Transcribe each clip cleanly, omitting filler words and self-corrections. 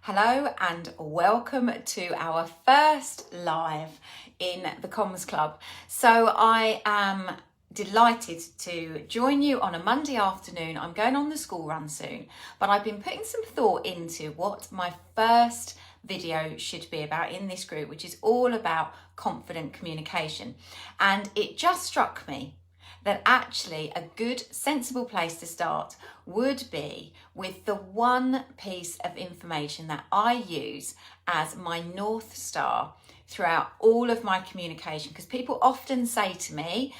Hello and welcome to our first live in the Comms Club. So I am delighted to join you on a Monday afternoon. I'm going on the school run soon, but I've been putting some thought into what my first video should be about in this group, which is all about confident communication. And it just struck me that actually a good, sensible place to start would be with the one piece of information that I use as my North Star throughout all of my communication. Because people often say to me,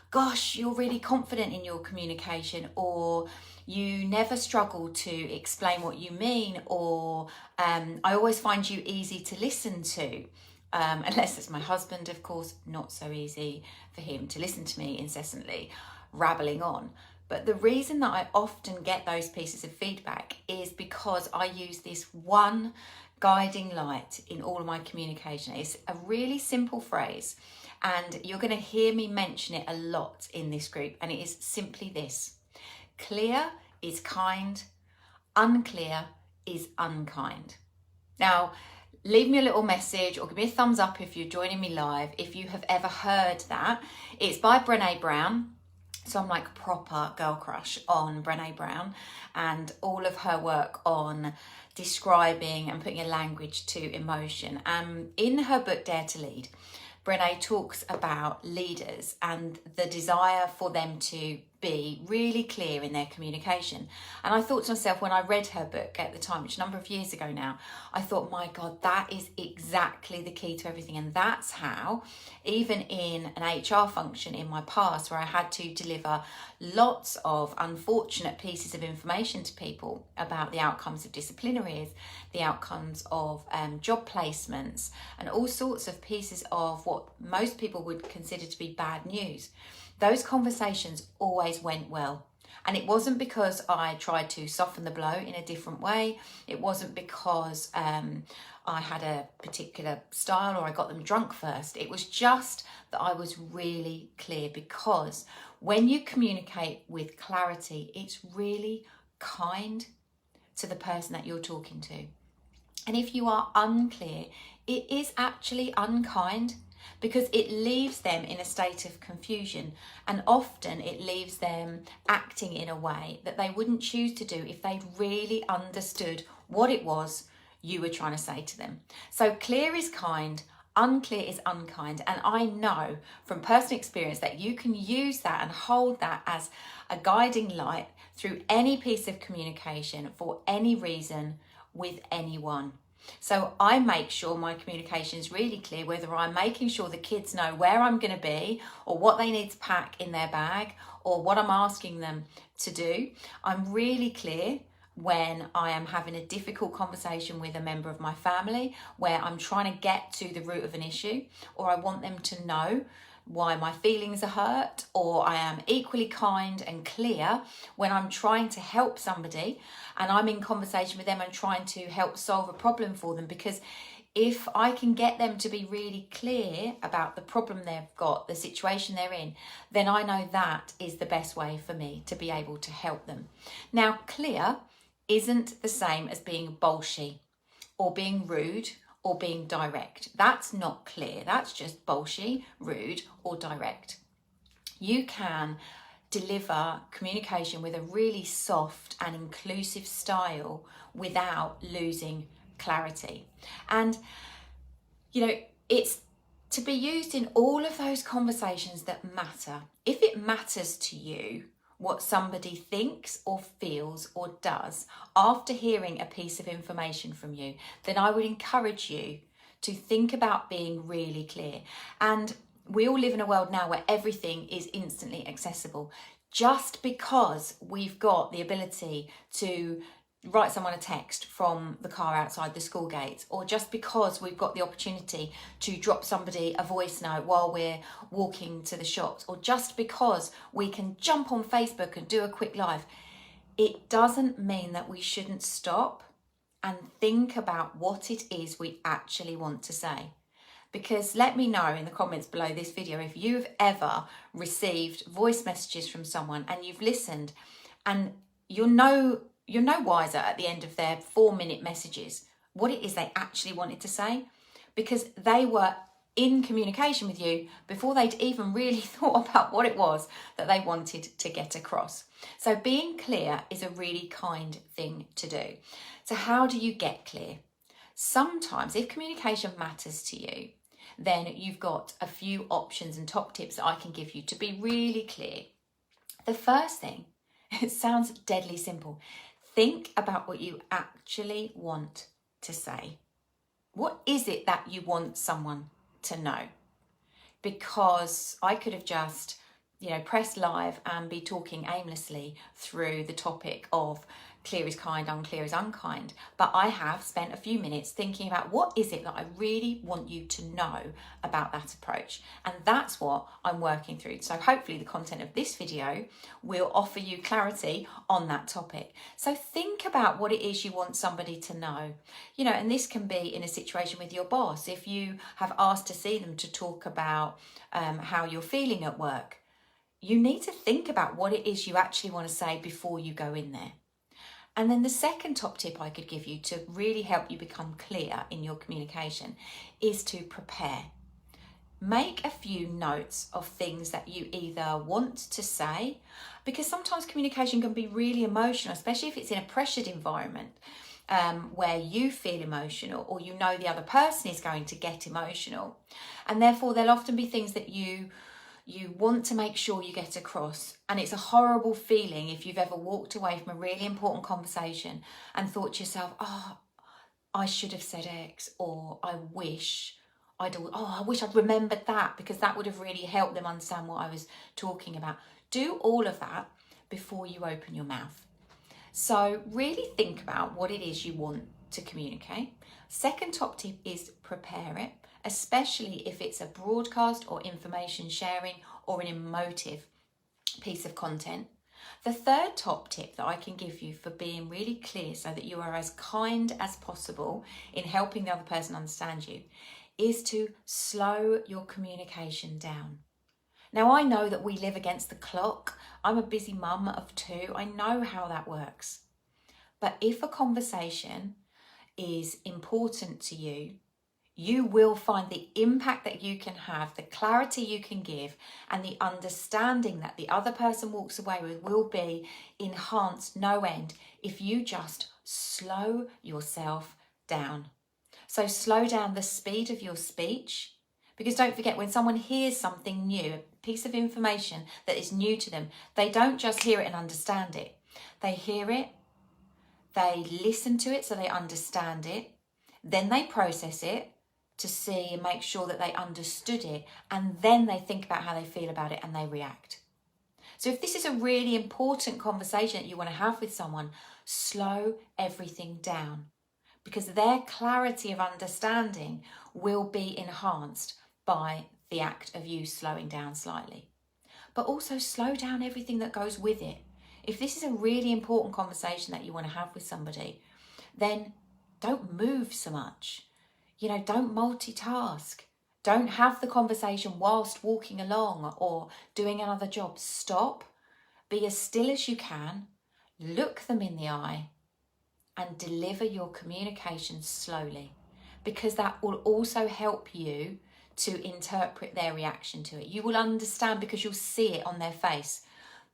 gosh, you're really confident in your communication, or you never struggle to explain what you mean, or I always find you easy to listen to. Unless it's my husband, of course, not so easy for him to listen to me incessantly rabbling on. But the reason that I often get those pieces of feedback is because I use this one guiding light in all of my communication. It's a really simple phrase, and you're going to hear me mention it a lot in this group, and it is simply this: clear is kind, unclear is unkind. Now, leave me a little message or give me a thumbs up if you're joining me live if you have ever heard that. It's by Brené Brown. So I'm like proper girl crush on Brené Brown and all of her work on describing and putting a language to emotion. In her book, Dare to Lead, Brené talks about leaders and the desire for them to be really clear in their communication. And I thought to myself, when I read her book at the time, which is a number of years ago now, I thought, my God, that is exactly the key to everything. And that's how, even in an HR function in my past, where I had to deliver lots of unfortunate pieces of information to people about the outcomes of disciplinaries, the outcomes of job placements, and all sorts of pieces of what most people would consider to be bad news, those conversations always went well. And it wasn't because I tried to soften the blow in a different way. It wasn't because I had a particular style or I got them drunk first. It was just that I was really clear, because when you communicate with clarity, it's really kind to the person that you're talking to. And if you are unclear, it is actually unkind, because it leaves them in a state of confusion, and often it leaves them acting in a way that they wouldn't choose to do if they really understood what it was you were trying to say to them. So clear is kind, unclear is unkind. And I know from personal experience that you can use that and hold that as a guiding light through any piece of communication for any reason with anyone. So I make sure my communication is really clear, whether I'm making sure the kids know where I'm going to be or what they need to pack in their bag or what I'm asking them to do. I'm really clear when I am having a difficult conversation with a member of my family, where I'm trying to get to the root of an issue, or I want them to know why my feelings are hurt. Or I am equally kind and clear when I'm trying to help somebody and I'm in conversation with them and trying to help solve a problem for them, because if I can get them to be really clear about the problem they've got, the situation they're in, then I know that is the best way for me to be able to help them. Now, clear isn't the same as being bolshy or being rude or being direct. That's not clear. That's just bolshy, rude, or direct. You can deliver communication with a really soft and inclusive style without losing clarity. And, you know, it's to be used in all of those conversations that matter. If it matters to you what somebody thinks or feels or does after hearing a piece of information from you, then I would encourage you to think about being really clear. And we all live in a world now where everything is instantly accessible. Just because we've got the ability to write someone a text from the car outside the school gates, or just because we've got the opportunity to drop somebody a voice note while we're walking to the shops, or just because we can jump on Facebook and do a quick live, it doesn't mean that we shouldn't stop and think about what it is we actually want to say. Because let me know in the comments below this video if you've ever received voice messages from someone and you've listened and you're no wiser at the end of their 4-minute messages what it is they actually wanted to say, because they were in communication with you before they'd even really thought about what it was that they wanted to get across. So being clear is a really kind thing to do. So how do you get clear? Sometimes if communication matters to you, then you've got a few options and top tips that I can give you to be really clear. The first thing, it sounds deadly simple. Think about what you actually want to say. What is it that you want someone to know? Because I could have just, pressed live and be talking aimlessly through the topic of clear is kind, unclear is unkind. But I have spent a few minutes thinking about what is it that I really want you to know about that approach. And that's what I'm working through. So hopefully the content of this video will offer you clarity on that topic. So think about what it is you want somebody to know. And this can be in a situation with your boss. If you have asked to see them to talk about how you're feeling at work, you need to think about what it is you actually want to say before you go in there. And then the second top tip I could give you to really help you become clear in your communication is to prepare. Make a few notes of things that you either want to say, because sometimes communication can be really emotional, especially if it's in a pressured environment where you feel emotional or the other person is going to get emotional. And therefore there'll often be things that you want to make sure you get across. And it's a horrible feeling if you've ever walked away from a really important conversation and thought to yourself, I should have said X, or I wish I'd remembered that, because that would have really helped them understand what I was talking about. Do all of that before you open your mouth. So really think about what it is you want to communicate. Second top tip is prepare it, especially if it's a broadcast or information sharing or an emotive piece of content. The third top tip that I can give you for being really clear so that you are as kind as possible in helping the other person understand you is to slow your communication down. Now, I know that we live against the clock. I'm a busy mum of 2. I know how that works. But if a conversation is important to you, you will find the impact that you can have, the clarity you can give, and the understanding that the other person walks away with will be enhanced no end if you just slow yourself down. So slow down the speed of your speech, because don't forget, when someone hears something new, a piece of information that is new to them, they don't just hear it and understand it. They hear it, they listen to it so they understand it, then they process it to see and make sure that they understood it, and then they think about how they feel about it and they react. So if this is a really important conversation that you want to have with someone, slow everything down, because their clarity of understanding will be enhanced by the act of you slowing down slightly. But also slow down everything that goes with it. If this is a really important conversation that you want to have with somebody, then don't move so much. Don't multitask. Don't have the conversation whilst walking along or doing another job. Stop, be as still as you can, look them in the eye, and deliver your communication slowly, because that will also help you to interpret their reaction to it. You will understand because you'll see it on their face,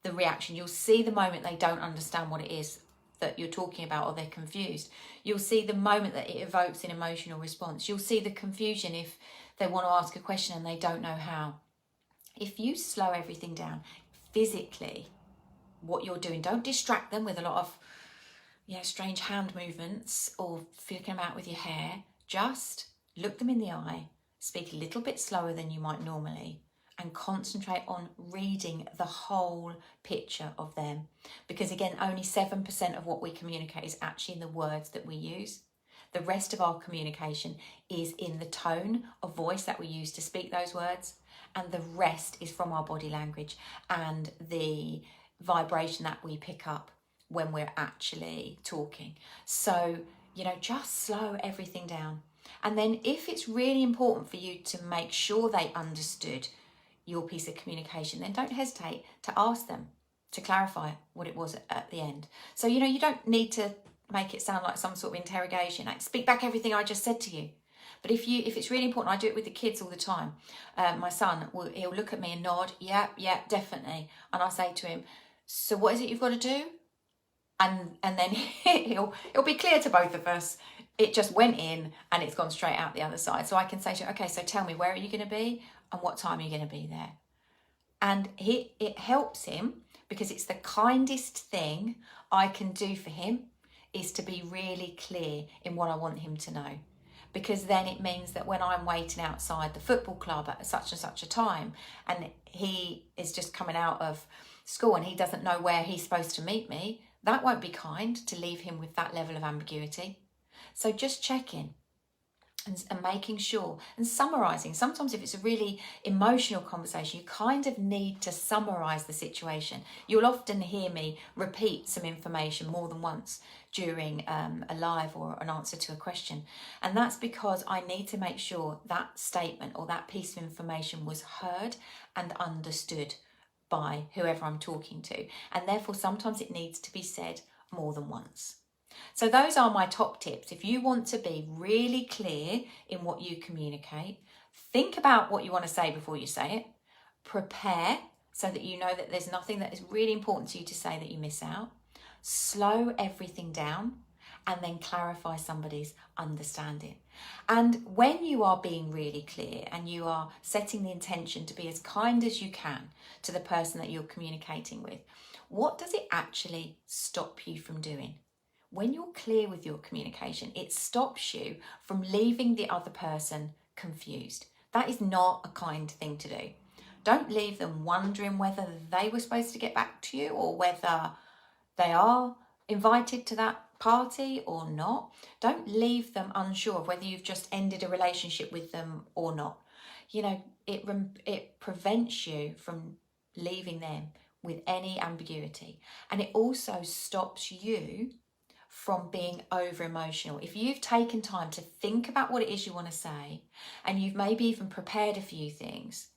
the reaction. You'll see the moment they don't understand what it is that you're talking about, or they're confused. You'll see the moment that it evokes an emotional response. You'll see the confusion if they want to ask a question and they don't know how. If you slow everything down physically, what you're doing, don't distract them with a lot of strange hand movements or flicking them out with your hair. Just look them in the eye, speak a little bit slower than you might normally, and concentrate on reading the whole picture of them. Because again, only 7% of what we communicate is actually in the words that we use. The rest of our communication is in the tone of voice that we use to speak those words, and the rest is from our body language and the vibration that we pick up when we're actually talking. So, just slow everything down. And then if it's really important for you to make sure they understood your piece of communication, then don't hesitate to ask them to clarify what it was at the end. So, you don't need to make it sound like some sort of interrogation. Like, speak back everything I just said to you. But if it's really important, I do it with the kids all the time. My son, he'll look at me and nod, yeah, definitely. And I say to him, so what is it you've got to do? And then he'll be clear to both of us. It just went in and it's gone straight out the other side. So I can say to him, okay, so tell me, where are you going to be and what time are you going to be there? And it helps him, because it's the kindest thing I can do for him is to be really clear in what I want him to know. Because then it means that when I'm waiting outside the football club at such and such a time, and he is just coming out of school and he doesn't know where he's supposed to meet me, that won't be kind to leave him with that level of ambiguity. So just checking and making sure and summarising. Sometimes if it's a really emotional conversation, you kind of need to summarise the situation. You'll often hear me repeat some information more than once during a live or an answer to a question. And that's because I need to make sure that statement or that piece of information was heard and understood by whoever I'm talking to. And therefore, sometimes it needs to be said more than once. So those are my top tips. If you want to be really clear in what you communicate, think about what you want to say before you say it. Prepare so that you know that there's nothing that is really important to you to say that you miss out. Slow everything down and then clarify somebody's understanding. And when you are being really clear and you are setting the intention to be as kind as you can to the person that you're communicating with, what does it actually stop you from doing? When you're clear with your communication, it stops you from leaving the other person confused. That is not a kind thing to do. Don't leave them wondering whether they were supposed to get back to you or whether they are invited to that party or not. Don't leave them unsure of whether you've just ended a relationship with them or not. You know, it prevents you from leaving them with any ambiguity. And it also stops you from being over emotional. If you've taken time to think about what it is you want to say, and you've maybe even prepared a few things,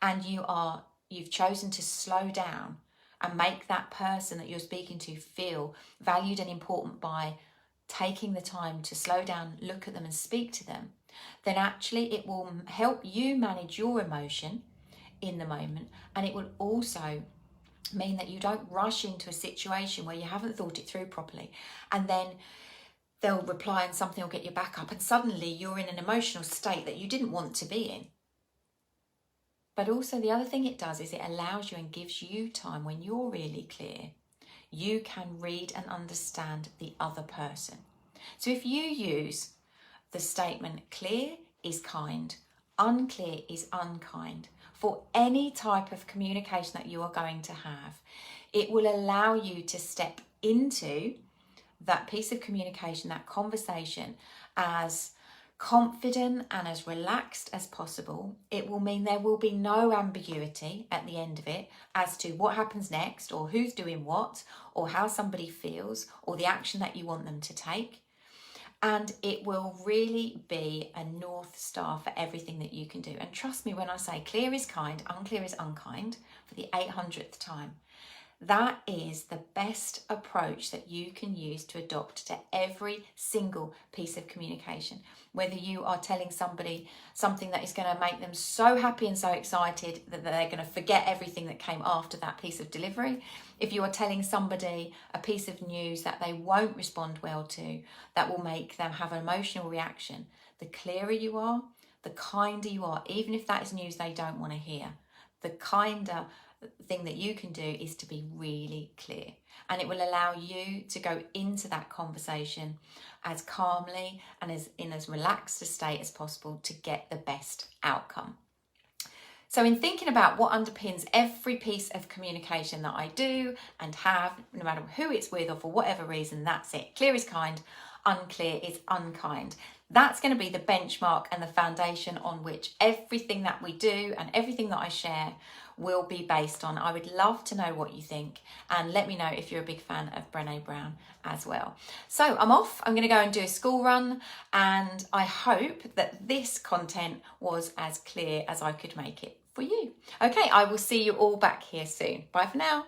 and you've chosen to slow down and make that person that you're speaking to feel valued and important by taking the time to slow down, look at them and speak to them, then actually it will help you manage your emotion in the moment, and it will also mean that you don't rush into a situation where you haven't thought it through properly, and then they'll reply and something will get your back up and suddenly you're in an emotional state that you didn't want to be in. But also the other thing it does is it allows you and gives you time when you're really clear. You can read and understand the other person. So if you use the statement clear is kind, unclear is unkind, for any type of communication that you are going to have, it will allow you to step into that piece of communication, that conversation, as confident and as relaxed as possible. It will mean there will be no ambiguity at the end of it as to what happens next or who's doing what or how somebody feels or the action that you want them to take. And it will really be a North Star for everything that you can do. And trust me when I say clear is kind, unclear is unkind for the 800th time. That is the best approach that you can use to adopt to every single piece of communication. Whether you are telling somebody something that is going to make them so happy and so excited that they're going to forget everything that came after that piece of delivery. If you are telling somebody a piece of news that they won't respond well to, that will make them have an emotional reaction, the clearer you are, the kinder you are, even if that is news they don't want to hear. The kinder thing that you can do is to be really clear, and it will allow you to go into that conversation as calmly and as relaxed a state as possible to get the best outcome. So in thinking about what underpins every piece of communication that I do and have, no matter who it's with or for whatever reason, that's it. Clear is kind, unclear is unkind. That's going to be the benchmark and the foundation on which everything that we do and everything that I share will be based on. I would love to know what you think, and let me know if you're a big fan of Brené Brown as well. So I'm off. I'm going to go and do a school run, and I hope that this content was as clear as I could make it for you. Okay, I will see you all back here soon. Bye for now.